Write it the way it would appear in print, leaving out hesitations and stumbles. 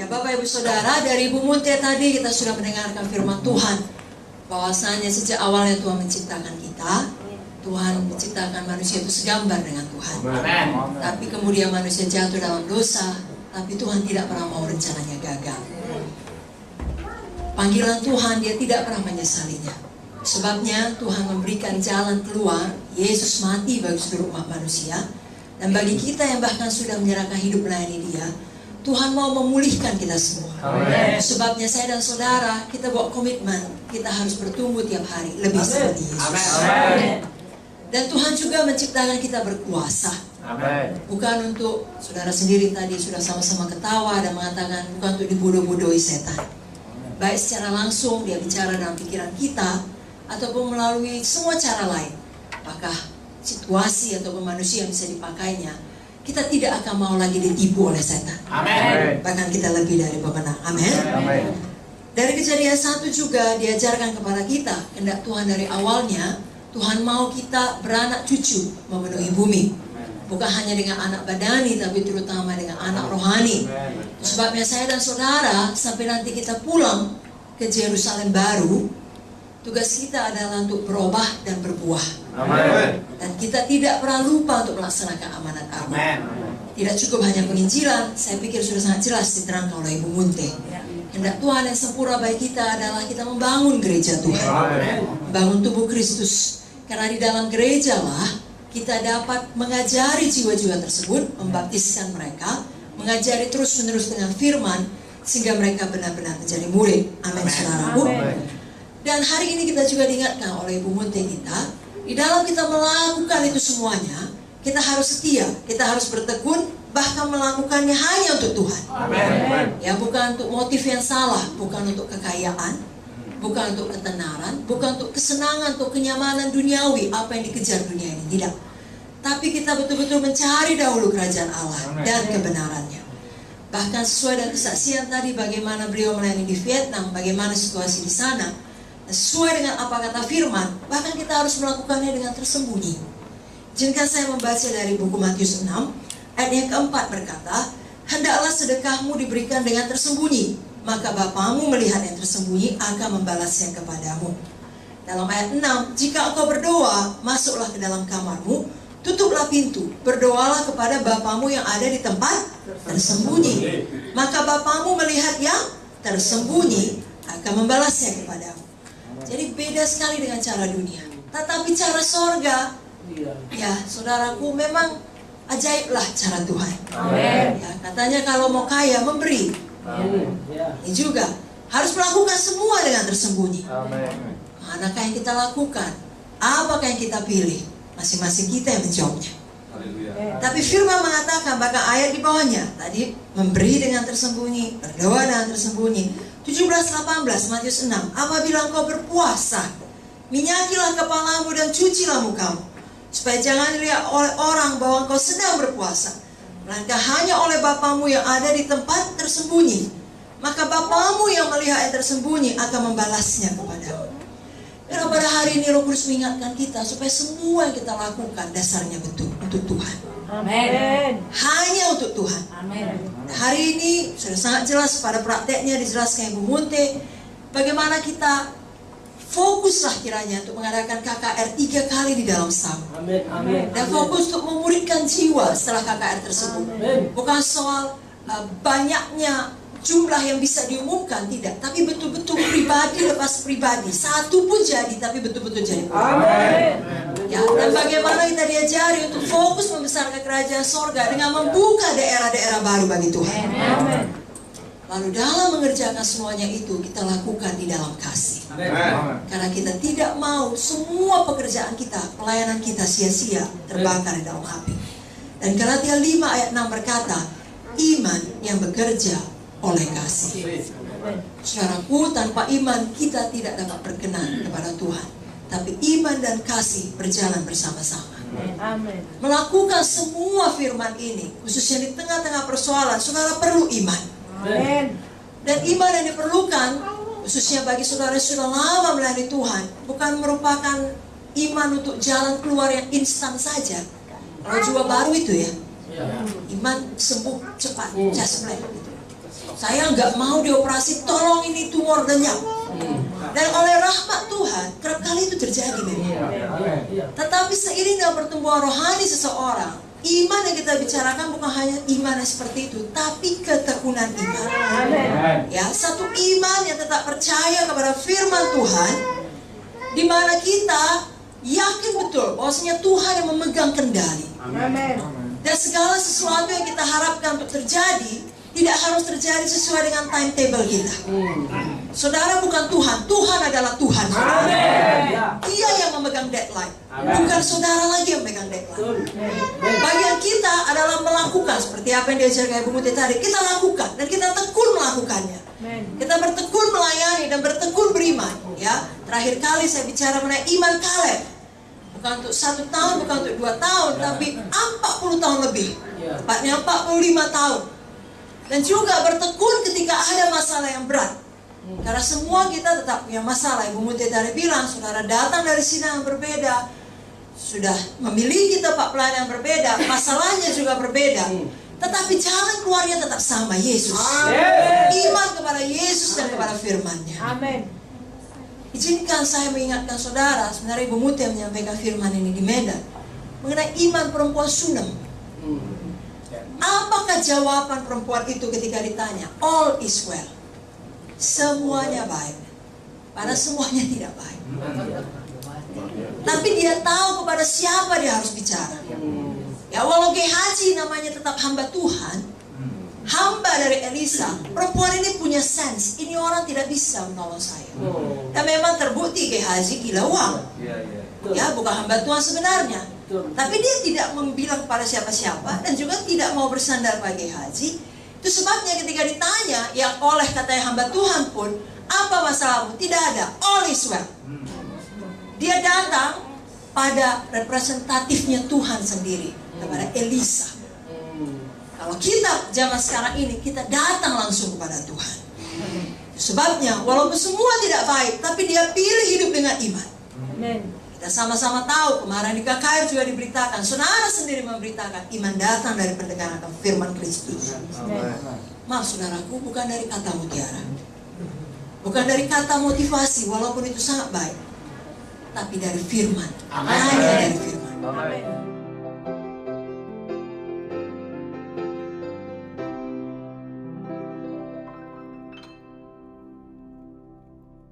Ya Bapak Ibu Saudara, dari Ibu Munte tadi kita sudah mendengarkan firman Tuhan, bahwasanya sejak awalnya Tuhan menciptakan kita, Tuhan menciptakan manusia itu segambar dengan Tuhan. Amen. Tapi kemudian manusia jatuh dalam dosa, tapi Tuhan tidak pernah mau rencananya gagal. Panggilan Tuhan dia tidak pernah menyesalinya. Sebabnya Tuhan memberikan jalan keluar, Yesus mati bagi seluruh umat manusia. Dan bagi kita yang bahkan sudah menyerahkan hidup melayani Dia, Tuhan mau memulihkan kita semua. Amen. Sebabnya saya dan saudara, kita buat komitmen, kita harus bertumbuh tiap hari lebih seperti Yesus. Amen. Dan Tuhan juga menciptakan kita berkuasa. Amen. Bukan untuk saudara sendiri tadi sudah sama-sama ketawa dan mengatakan bukan untuk dibodoh-bodohi setan. Baik secara langsung dia bicara dalam pikiran kita, ataupun melalui semua cara lain. Apakah situasi ataupun manusia yang bisa dipakainya, kita tidak akan mau lagi ditipu oleh setan. Amen. Bahkan kita lebih dari pemenang. Amin. Amen. Dari Kejadian 1 juga diajarkan kepada kita, kehendak Tuhan dari awalnya, Tuhan mau kita beranak cucu memenuhi bumi. Bukan hanya dengan anak badani, tapi terutama dengan anak rohani. Sebabnya saya dan saudara, sampai nanti kita pulang ke Yerusalem baru, tugas kita adalah untuk berubah dan berbuah. Amen. Dan kita tidak pernah lupa untuk melaksanakan amanat Allah. Amen. Tidak cukup hanya penginjilan, saya pikir sudah sangat jelas diterangkan oleh Ibu Munte. Hendak Tuhan yang sempurna bagi kita adalah kita membangun gereja Tuhan. Membangun tubuh Kristus. Karena di dalam gereja lah kita dapat mengajari jiwa-jiwa tersebut, membaptiskan mereka, mengajari terus-menerus dengan firman, sehingga mereka benar-benar menjadi murid. Amin, saudaraku. Dan hari ini kita juga diingatkan oleh Ibu Munte kita, di dalam kita melakukan itu semuanya, kita harus setia, kita harus bertekun, bahkan melakukannya hanya untuk Tuhan. Amen. Ya, bukan untuk motif yang salah, bukan untuk kekayaan, bukan untuk ketenaran, bukan untuk kesenangan, untuk kenyamanan duniawi, apa yang dikejar dunia ini, tidak. Tapi kita betul-betul mencari dahulu kerajaan Allah dan kebenarannya. Bahkan sesuai dengan kesaksian tadi, bagaimana beliau melayani di Vietnam, bagaimana situasi di sana, sesuai dengan apa kata firman, bahkan kita harus melakukannya dengan tersembunyi. Izinkan saya membaca dari buku Matius 6, ayat yang keempat berkata, hendaklah sedekahmu diberikan dengan tersembunyi, maka Bapamu melihat yang tersembunyi akan membalasnya kepadamu. Dalam ayat 6, jika engkau berdoa, masuklah ke dalam kamarmu, tutuplah pintu, berdoalah kepada Bapamu yang ada di tempat tersembunyi, maka Bapamu melihat yang tersembunyi akan membalasnya kepadamu. Jadi beda sekali dengan cara dunia. Tetapi cara sorga, ya saudaraku, memang ajaiblah cara Tuhan. Amen. Ya, katanya kalau mau kaya memberi. Ini juga harus melakukan semua dengan tersembunyi. Amen. Manakah yang kita lakukan? Apakah yang kita pilih? Masing-masing kita yang menjawabnya. Tapi firman mengatakan, bahkan ayat di bawahnya tadi, memberi dengan tersembunyi, berdoa dengan tersembunyi. 17-18 Matius 6, apabila engkau berpuasa, minyakilah kepalamu dan cucilah mukamu, supaya jangan dilihat oleh orang bahwa engkau sedang berpuasa, melainkan hanya oleh Bapamu yang ada di tempat tersembunyi. Maka Bapamu yang melihat yang tersembunyi akan membalasnya kepadamu. Karena pada hari ini Roh Kudus mengingatkan kita supaya semua yang kita lakukan dasarnya betul untuk Tuhan. Amin. Hanya untuk Tuhan. Amin. Hari ini sudah sangat jelas pada prakteknya dijelaskan Ibu Munte, bagaimana kita fokuslah kiranya untuk mengadakan KKR 3 kali di dalam setahun. Amin. Amin. Dan fokus untuk memuridkan jiwa setelah KKR tersebut. Amin. Bukan soal banyaknya jumlah yang bisa diumumkan, tidak. Tapi betul-betul pribadi lepas pribadi. Satu pun jadi, tapi betul-betul jadi. Amin. Ya, dan bagaimana kita diajari untuk fokus membesarkan kerajaan sorga dengan membuka daerah-daerah baru bagi Tuhan. Amin. Lalu dalam mengerjakan semuanya itu, kita lakukan di dalam kasih. Amen. Karena kita tidak mau semua pekerjaan kita, pelayanan kita sia-sia, terbakar di dalam api. Dan Galatia 5 ayat 6 berkata, iman yang bekerja oleh kasih. Saudaraku, tanpa iman kita tidak dapat berkenan kepada Tuhan. Tapi iman dan kasih berjalan bersama-sama. Amin. Melakukan semua firman ini, khususnya di tengah-tengah persoalan, saudara perlu iman. Amin. Dan iman yang diperlukan, khususnya bagi saudara yang sudah lama melayani Tuhan, bukan merupakan iman untuk jalan keluar yang instan saja. Kalau jiwa baru itu ya, iman sembuh cepat, just like gitu. Saya nggak mau dioperasi, tolong ini tumor lenyap. Dan oleh rahmat Tuhan, kerap kali itu terjadi memang. Tetapi seiring dengan pertumbuhan rohani seseorang, iman yang kita bicarakan bukan hanya iman yang seperti itu, tapi ketekunan iman. Ya, satu iman yang tetap percaya kepada firman Tuhan, di mana kita yakin betul bahwasanya Tuhan yang memegang kendali. Dan segala sesuatu yang kita harapkan untuk terjadi tidak harus terjadi sesuai dengan timetable kita. Saudara bukan Tuhan, Tuhan adalah Tuhan. Dia yang memegang deadline, bukan saudara lagi yang memegang deadline. Bagian kita adalah melakukan seperti apa yang diajarkan Ibu Muti tadi. Kita lakukan dan kita tekun melakukannya. Kita bertekun melayani dan bertekun beriman. Ya, terakhir kali saya bicara mengenai iman Kaleb. Bukan untuk 1 tahun, bukan untuk 2 tahun, tapi 40 tahun lebih. Tepatnya 45 tahun. Dan juga bertekun ketika ada masalah yang berat. Karena semua kita tetap punya masalah. Ibu Muti tadi bilang, saudara datang dari sidang yang berbeda, sudah memiliki tempat pelayanan yang berbeda, masalahnya juga berbeda. Tetapi jalan keluarnya tetap sama, Yesus. Iman kepada Yesus dan kepada firman-Nya. Amin. Izinkan saya mengingatkan saudara, sebenarnya Ibu Muti yang menyampaikan firman ini di Medan, mengenai iman perempuan Sunem. Apakah jawaban perempuan itu ketika ditanya? All is well. Semuanya baik. Padahal semuanya tidak baik. Tapi dia tahu kepada siapa dia harus bicara. Ya, walau Gehazi namanya tetap hamba Tuhan, hamba dari Elisa, perempuan ini punya sense. Ini orang tidak bisa menolong saya. Dan memang terbukti Gehazi gila uang. Ya, bukan hamba Tuhan sebenarnya. Tapi dia tidak membilang kepada siapa-siapa dan juga tidak mau bersandar pada Gehazi. Itu sebabnya ketika ditanya, yang oleh katanya hamba Tuhan pun, apa masalahmu? Tidak ada, all is well. Dia datang pada representatifnya Tuhan sendiri, kepada Elisa. Kalau kita zaman sekarang ini, kita datang langsung kepada Tuhan. Sebabnya, walaupun semua tidak baik, tapi dia pilih hidup dengan iman. Kita sama-sama tahu, kemarin di KKR juga diberitakan, saudara sendiri memberitakan, iman datang dari pendengaran firman Kristus. Maaf saudaraku, bukan dari kata mutiara, bukan dari kata motivasi, walaupun itu sangat baik, tapi dari firman. Hanya dari firman.